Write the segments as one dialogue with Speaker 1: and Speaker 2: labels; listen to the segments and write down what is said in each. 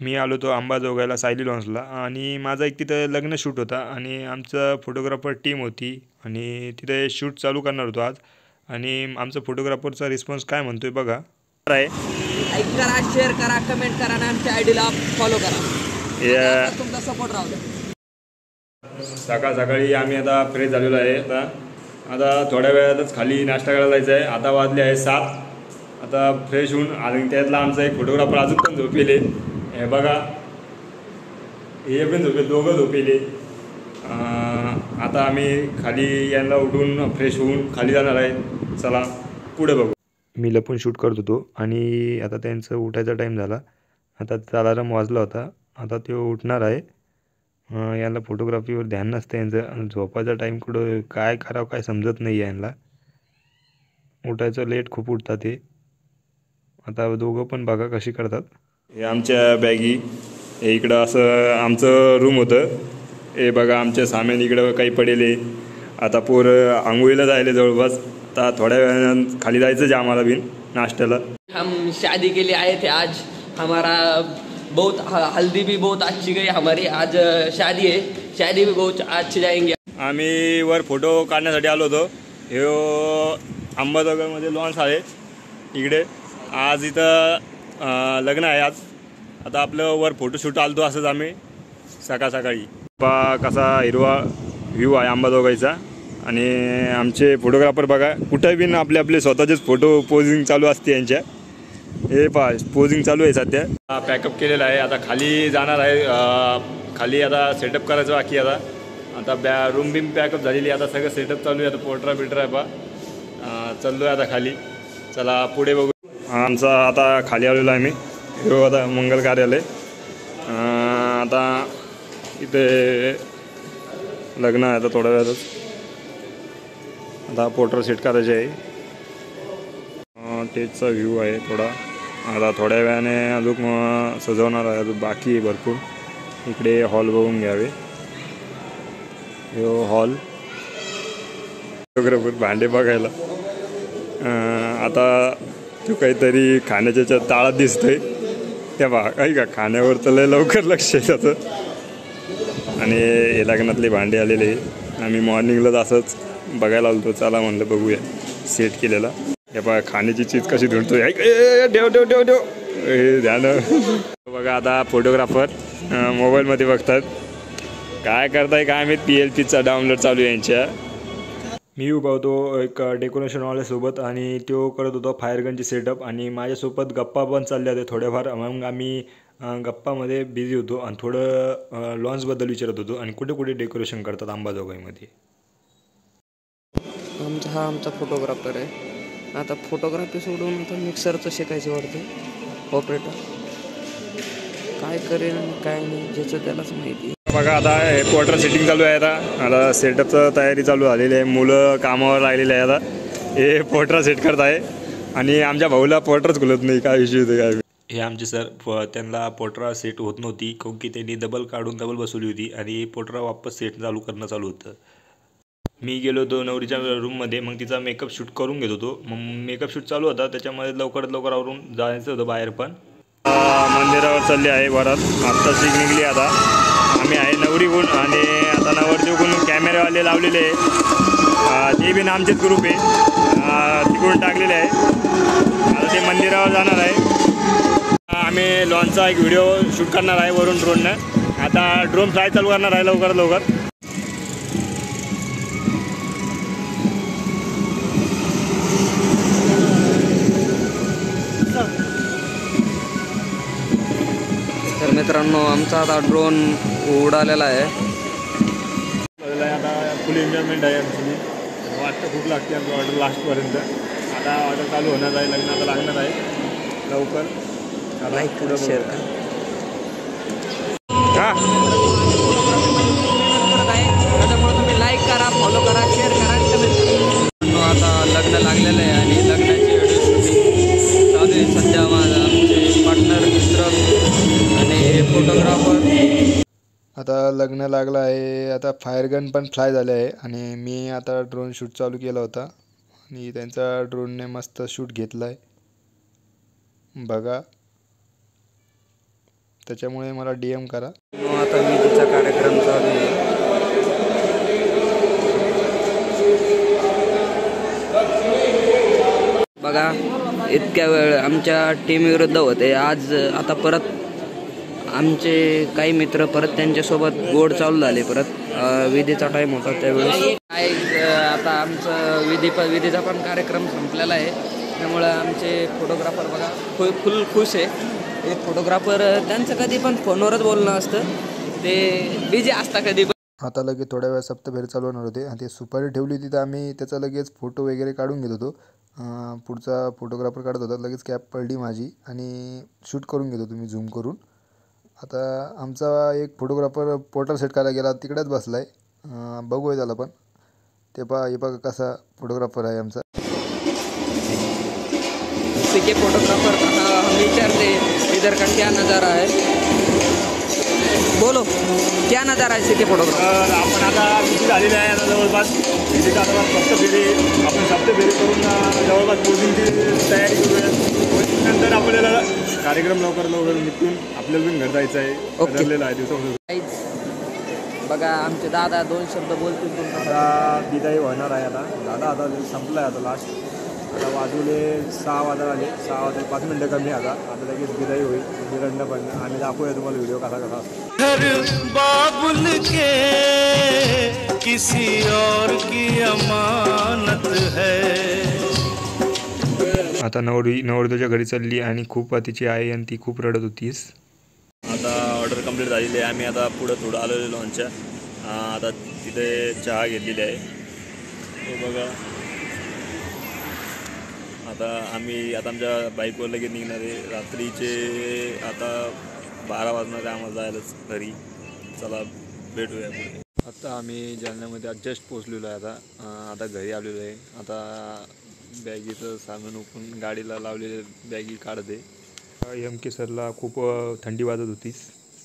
Speaker 1: मी आलो तो अंबाजोगाईला सायली लॉन्सला आणि माझा एक तिथं लग्न शूट होता आणि आमचं फोटोग्राफर टीम होती आणि तिथे शूट चालू करणार होतो आज. आणि आमचा फोटोग्राफरचा रिस्पॉन्स काय म्हणतोय बघा. आहे
Speaker 2: लाईक करा, शेअर करा, कमेंट करा आणि आमच्या आयडीला फॉलो करा. तुमचा सपोर्ट राहू द्या.
Speaker 1: सकाळी आम्ही आता फ्रेश झालेलो आहे. आता थोड्या वेळातच खाली नाश्ता करायला जायचं आहे. आता वाजले आहे 7. आता फ्रेश होऊन आणि त्यातला आमचा एक फोटोग्राफर अजून पण झोपेले. हे बघा, हे पण झोपेल, दोघं झोपेले. आता आम्ही खाली यांना उठून फ्रेश होऊन खाली जाणार आहे. चला पुढे बघू. मी लपून शूट करत होतो आणि आता त्यांचं उठायचा टाईम झाला. आता त्याचा अलार्म वाजला होता. आता ते उठणार आहे. यांना फोटोग्राफीवर ध्यान नसतं यांचं. झोपायचा टाईम कुठं काय करावं काय समजत नाही यांना. उठायचं लेट खूप उठतात ते. आता दोघं पण बघा कशी करतात. हे आमच्या बॅगी, हे इकडं असं आमचं रूम होतं. हे बघा आमच्या सामान इकडं काही पडेले. आता पोरं आंघोळीला जायले जवळपास. आता थोड्या वेळानं खाली जायचं जे आम्हाला बिन नाश्त्याला.
Speaker 2: हम शादी के लिए आए थे आज. हमारा बहुत हल्दी भी बहुत अच्छी गई हमारी. आज शादी है, शादी भी बहुत अच्छी जाएंगे.
Speaker 1: आम्ही वर फोटो काढण्यासाठी आलो होतो. हे अंबाजोगाईमध्ये लॉन्स आहे इकडे. आज इथं लग्न आहे आज. आता आपलं वर फोटोशूट आलतो असंच आम्ही सकाळी. कसा हिरवा व्ह्यू आहे अंबाजोगाईचा. आणि आमचे फोटोग्राफर बघा कुठं बिन आपले स्वतःचेच फोटो पोजिंग चालू असते यांच्या. हे पोजिंग चालू आहे सध्या. पॅकअप केलेला आहे. आता खाली जाणार आहे. खाली आता सेटअप करायचं बाकी. आता रूम बिम पॅकअप झालेली. आता सगळं सेटअप चालू आहे. आता पोट्रा आहे बा. चाललो आहे आता खाली. चला पुढे बघू. आमचा आता खाली आलेलो आहे मी. हे आता मंगल कार्यालय. आता इथे लग्न आहे. आता थोड्या वेळातच आता पोर्ट्रेट सेट करायचे आहे. स्टेजचा व्ह्यू आहे थोडा. आता थोड्या वेळाने अजून सजवणार आहे. अजून बाकी आहे भरपूर. इकडे हॉल बघून घ्यावे. हो हॉल. फोटोग्राफर भांडे बघायला. आता तो काहीतरी खाण्याच्या ताळात दिसतोय. त्या आहे का खाण्यावर तर लय लवकर लक्ष आहे त्याचं. आणि हे लग्नातले भांडे आलेले. आम्ही मॉर्निंगलाच असंच बघायला आलो होतो. चला म्हणलं बघूया सेट केलेला. हे बघा खाण्याची चीज कशी ढूंढतोय. ठेव हे ध्यान. बघा आता फोटोग्राफर मोबाईलमध्ये बघतात. काय करताय काय माहीत. PLPचा डाउनलोड चालू आहे यांच्या. मी उभा होतो एक डेकोरेशनवाल्यासोबत आणि तो करत होता फायरगनची सेटअप. आणि माझ्यासोबत गप्पा पण चालल्या होत्या थोड्याफार. मग आम्ही गप्पामध्ये बिझी होतो आणि थोडं लॉन्सबद्दल विचारत होतो आणि कुठे कुठे डेकोरेशन करतात अंबाजोगाईमध्ये.
Speaker 2: हा आमचा फोटोग्राफर आहे. आता फोटोग्राफी सोडून आता मिक्सरचं शिकायचं वाटतं. ऑपरेटर काय करेल काय नाही ज्याचं त्यालाच माहिती.
Speaker 1: बघा आता क्वार्टर सेटिंग चालू आहे. आता सेटअपचं तयारी चालू झालेली आहे. मुलं कामावर राहिलेले आहे. आता हे पोर्ट्रा सेट करत आहे आणि आमच्या भाऊला पोर्ट्राच खुलत नाही. काय इश्यू होते काय. हे आमचे सर त्यांना पोर्ट्रा सेट होत नव्हती काऊन की त्यांनी डबल काढून डबल बसवली होती आणि पोर्ट्रा वापस सेट करणं चालू होतं. मी गेलो होतो नवरीच्या रूममध्ये. मग तिचा मेकअप शूट करून घेत होतो. मग मेकअप शूट चालू होता त्याच्यामध्ये लवकरात लवकर आवरून जायचं होतं बाहेर. पण मंदिरावर चालली आहे वरात. आत्ताच निघली. आता आम्ही आहे नवरीहून आणि आता नवरदेवहून कॅमेरावाले लावलेले आहे. ते बी आमचेच ग्रुप आहे. तिकडून टाकलेले आहे. आता ते मंदिरावर जाणार आहे. आम्ही लॉन्चचा एक व्हिडिओ शूट करणार आहे वरून ड्रोननं. आता ड्रोन फ्लाय चालू करणार आहे लवकरात लवकर.
Speaker 2: तर मित्रांनो आमचा आता ड्रोन उडालेला आहे.
Speaker 1: आता फुल एन्जॉयमेंट आहे आमची. वाटतं खूप लागते आमची ऑर्डर लास्टपर्यंत. आता ऑर्डर चालू होणार आहे. लग्न आता लागणार आहे लवकर.
Speaker 2: लाईक करा शेअर करा. त्याच्यामुळे तुम्ही लाईक करा, फॉलो करा, शेअर करा आणि कमेंट करा. आता लग्न लागलेलं आहे आणि लग्नाची व्हिडिओ शूटिंग चालू आहे सध्या. माझा आमचे पार्टनर मित्र आणि फोटोग्राफर.
Speaker 1: आता लग्न लागलं आहे. आता फायरगन पण फ्लाय झाले आहे आणि मी आता ड्रोन शूट चालू केला होता आणि त्यांचा ड्रोनने मस्त शूट घेतला आहे बघा.
Speaker 3: त्याच्यामुळे मला DM करा.
Speaker 2: आता विधीचा कार्यक्रम चालू आहे. बघा इतक्या वेळ आमच्या टीम विरुद्ध होते. आज आता परत आमचे काही मित्र परत त्यांच्यासोबत गोड चालू झाले. परत विधीचा टाईम होता त्यावेळेस आता आमचं विधीचा पण कार्यक्रम संपलेला आहे. त्यामुळं आमचे फोटोग्राफर बघा फुल खुश आहे. हे फोटोग्राफर त्यांचं कधी पण फोनवरच बोलणं असतं, ते बिझी असता कधी पण.
Speaker 3: आता लगेच थोड्या वेळा सप्तफेरी चालू होणार होते आणि ते सुपारी ठेवली होती तर आम्ही त्याचा लगेच फोटो वगैरे काढून घेत होतो. पुढचा फोटोग्राफर काढत होता. लगेच कॅप पडली माझी आणि शूट करून घेत होतो मी झूम करून. आता आमचा एक फोटोग्राफर पोर्ट्रेट सेट करायला गेला, तिकडेच बसला आहे. बघूया त्याला पण. हे बघा कसा फोटोग्राफर आहे आमचा.
Speaker 2: सीके फोटोग्राफर हम विचारते इधर का क्या नज़ारा है, बोलो क्या नज़ारा आहे सीके फोटोग्राफर.
Speaker 1: तर आपण आता विधी झालेली आहे. आता जवळपास विधीचा आता सप्तफेरी आपण सप्तफेरी करून जवळपास पोहोचण्याची तयारी करूया. पोहोचल्यानंतर आपल्याला कार्यक्रम लवकर निघून आपल्याला पण घर जायचं आहे.
Speaker 2: ओके.
Speaker 1: ठरलेलं आहे दिवसापासून.
Speaker 2: बघा आमचे दादा 2 शब्द बोलतील तुमचा.
Speaker 1: आता विदाई होणार आहे. आता संपलं आहे. आता लास्ट आता वाजवले 6 वाजले. 6 वाजले 5 मिनटं कमी आता लगेच विदाई होईल. विरंड पण आम्ही दाखवूया तुम्हाला व्हिडिओ कसा असतो.
Speaker 4: घर बाबुल के किसी और की अमानत है.
Speaker 3: आता नवरदेवाच्या घरी चालली आणि खूप तिची आई आणि ती खूप रडत होतीस.
Speaker 1: आता ऑर्डर कंप्लीट झालेली आहे. आम्ही आता पुढं थोडं आलेलो लॉन्चच्या. आता तिथे चहा घेतलेली आहे. तो बघा आता आमच्या बाईकवर लगेच निघणार आहे. रात्रीचे आता 12 वाजणार आहे आम्हाला जायलाच घरी. चला भेटूया पुढे. आता आम्ही जालन्यामध्ये जस्ट पोचलेलो आहे. आता घरी आलेलो आहे. आता बॅगीचं सामान उकळून गाडीला लावलेले बॅगी काढते.
Speaker 3: MK सरला खूप थंडी वाजत होतीस.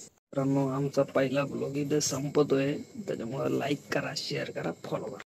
Speaker 2: मित्रांनो आमचा पहिला ब्लॉग इथं संपतोय. त्याच्यामुळे लाईक करा, शेअर करा, फॉलो करा.